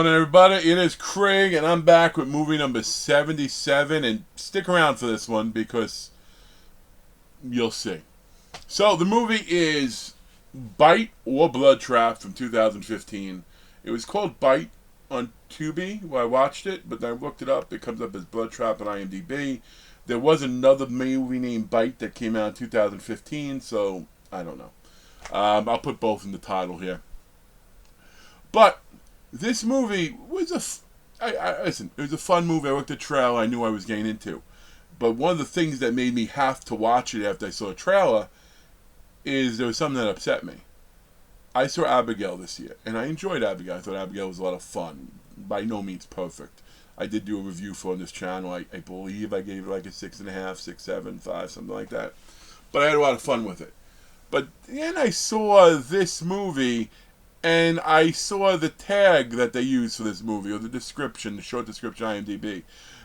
Everybody, it is Craig, and I'm back with movie number 77. And stick around for this one because you'll see. So, the movie is Bite or Blood Trap from 2015. It was called Bite on Tubi where I watched it, but then I looked it up. It comes up as Blood Trap on IMDb. There was another movie named Bite that came out in 2015, so I don't know. I'll put both in the title here. But this movie was listen, it was a fun movie. I looked at the trailer, I knew I was getting into. But one of the things that made me have to watch it after I saw the trailer is there was something that upset me. I saw Abigail this year, and I enjoyed Abigail. I thought Abigail was a lot of fun. By no means perfect. I did do a review for on this channel. I believe I gave it like a 6.5, 6, 7, 5, something like that. But I had a lot of fun with it. But then I saw this movie, and I saw the tag that they used for this movie, or the description, the short description on IMDb.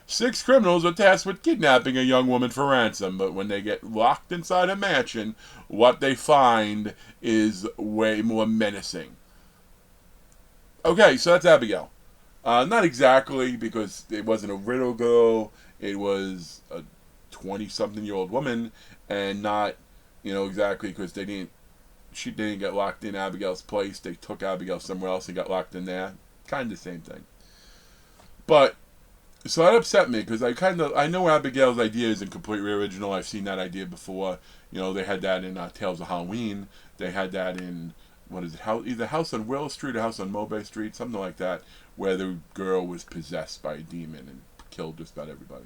6 criminals are tasked with kidnapping a young woman for ransom, but when they get locked inside a mansion, what they find is way more menacing. Okay, so that's Abigail. Not exactly, because it wasn't a riddle girl. It was a 20-something-year-old woman, and not, exactly because she didn't get locked in Abigail's place. They took Abigail somewhere else and got locked in there. Kind of the same thing. But, so that upset me, because I know Abigail's idea isn't completely original. I've seen that idea before. They had that in Tales of Halloween. They had that in, either House on Willow Street or House on Mowbray Street, something like that, where the girl was possessed by a demon and killed just about everybody.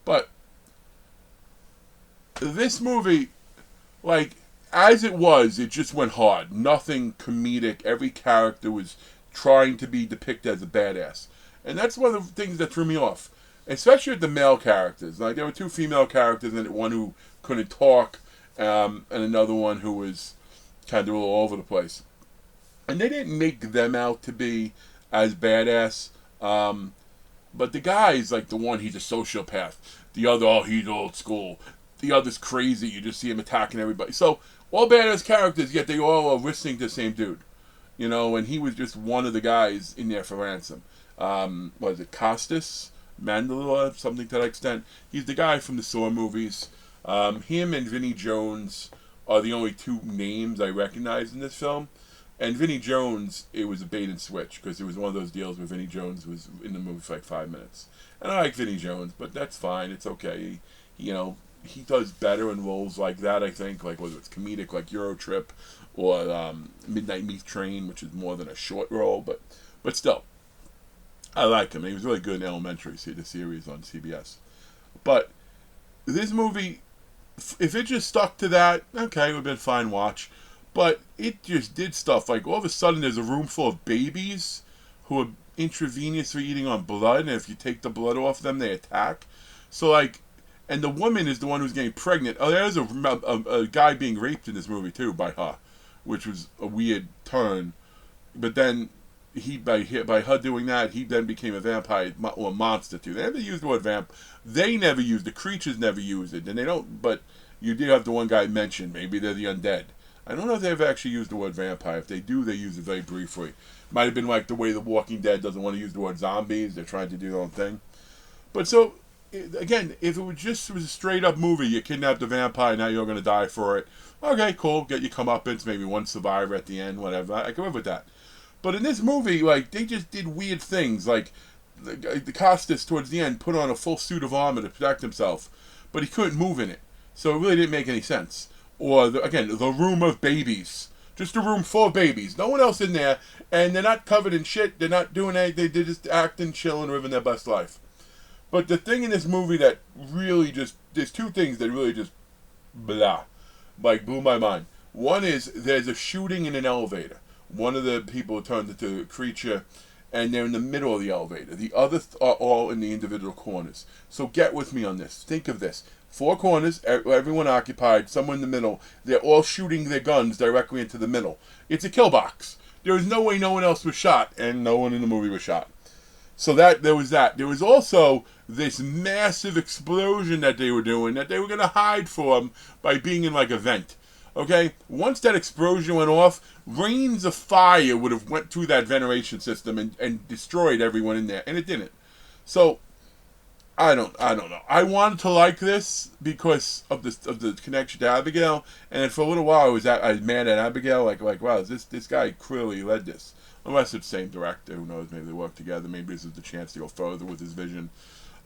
But this movie, as it just went hard. Nothing comedic. Every character was trying to be depicted as a badass. And that's one of the things that threw me off. Especially with the male characters. There were 2 female characters, and one who couldn't talk, and another one who was kind of all over the place. And they didn't make them out to be as badass. But the guy's the one, he's a sociopath. The other, he's old school. The other's crazy. You just see him attacking everybody. So, all badass characters, yet they all are listening to the same dude. And he was just one of the guys in there for ransom. Was it Costas? Mandalore? Something to that extent. He's the guy from the Saw movies. Him and Vinnie Jones are the only 2 names I recognize in this film. And Vinnie Jones, it was a bait and switch, because it was one of those deals where Vinnie Jones was in the movie for 5 minutes. And I like Vinnie Jones, but that's fine. It's okay. He does better in roles like that, I think, whether it's comedic like Eurotrip or Midnight Meat Train, which is more than a short role, but still, I like him. He was really good in Elementary, the series on CBS. But this movie, if it just stuck to that, okay, it would have been a fine watch. But it just did stuff all of a sudden there's a room full of babies who are intravenously eating on blood, and if you take the blood off them, they attack. So and the woman is the one who's getting pregnant. Oh, there's a guy being raped in this movie too by her, which was a weird turn. But then by her doing that, he then became a vampire or a monster too. They never used the word vamp. They never used, the creatures never used it, and they don't. But you did have the one guy mentioned. Maybe they're the undead. I don't know if they've actually used the word vampire. If they do, they use it very briefly. Might have been like the way The Walking Dead doesn't want to use the word zombies. They're trying to do their own thing. But so, again, if it was a straight up movie, you kidnapped a vampire, now you're going to die for it. Okay, cool. Get your comeuppance, maybe one survivor at the end, whatever. I can live with that. But in this movie, they just did weird things. The Costas, towards the end, put on a full suit of armor to protect himself. But he couldn't move in it. So it really didn't make any sense. Or, the room of babies. Just a room full of babies. No one else in there. And they're not covered in shit. They're not doing anything. They're just acting, chilling, living their best life. But the thing in this movie that really there's 2 things that really just, blah. Blew my mind. One is, there's a shooting in an elevator. One of the people turned into a creature, and they're in the middle of the elevator. The others are all in the individual corners. So get with me on this. Think of this. 4 corners, everyone occupied, someone in the middle. They're all shooting their guns directly into the middle. It's a kill box. There was no way no one else was shot, and no one in the movie was shot. So there was that. There was also this massive explosion that they were doing, that they were going to hide from by being in a vent. Okay, once that explosion went off, rains of fire would have went through that ventilation system and destroyed everyone in there, and it didn't. So I don't know. I wanted to like this because of the connection to Abigail, and then for a little while I was mad at Abigail, like wow, this guy clearly led this. Unless it's the same director, who knows? Maybe they work together. Maybe this is the chance to go further with his vision.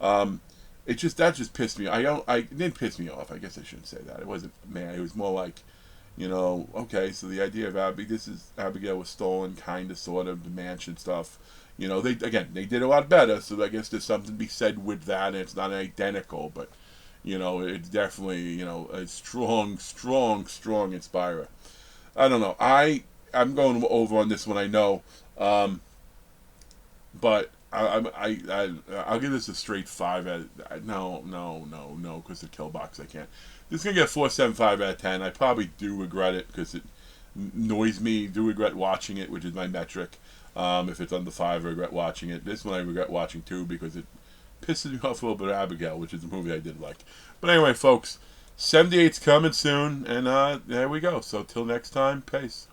Um, that just pissed me. It didn't piss me off. I guess I shouldn't say that. It wasn't mad. It was more like, okay, so the idea of Abigail was stolen, kind of, sort of, the mansion stuff. They did a lot better, so I guess there's something to be said with that, and it's not identical, but, it's definitely, a strong, strong, strong inspirer. I don't know. I'm going over on this one, I know, but I'll give this a straight 5 out of, no, because the kill box I can't. This is going to get a 4.75 out of 10. I probably do regret it because it annoys me. Do regret watching it, which is my metric. If it's under 5, I regret watching it. This one I regret watching too because it pisses me off a little bit of Abigail, which is a movie I did like. But anyway, folks, 78's coming soon, and there we go. So till next time, peace.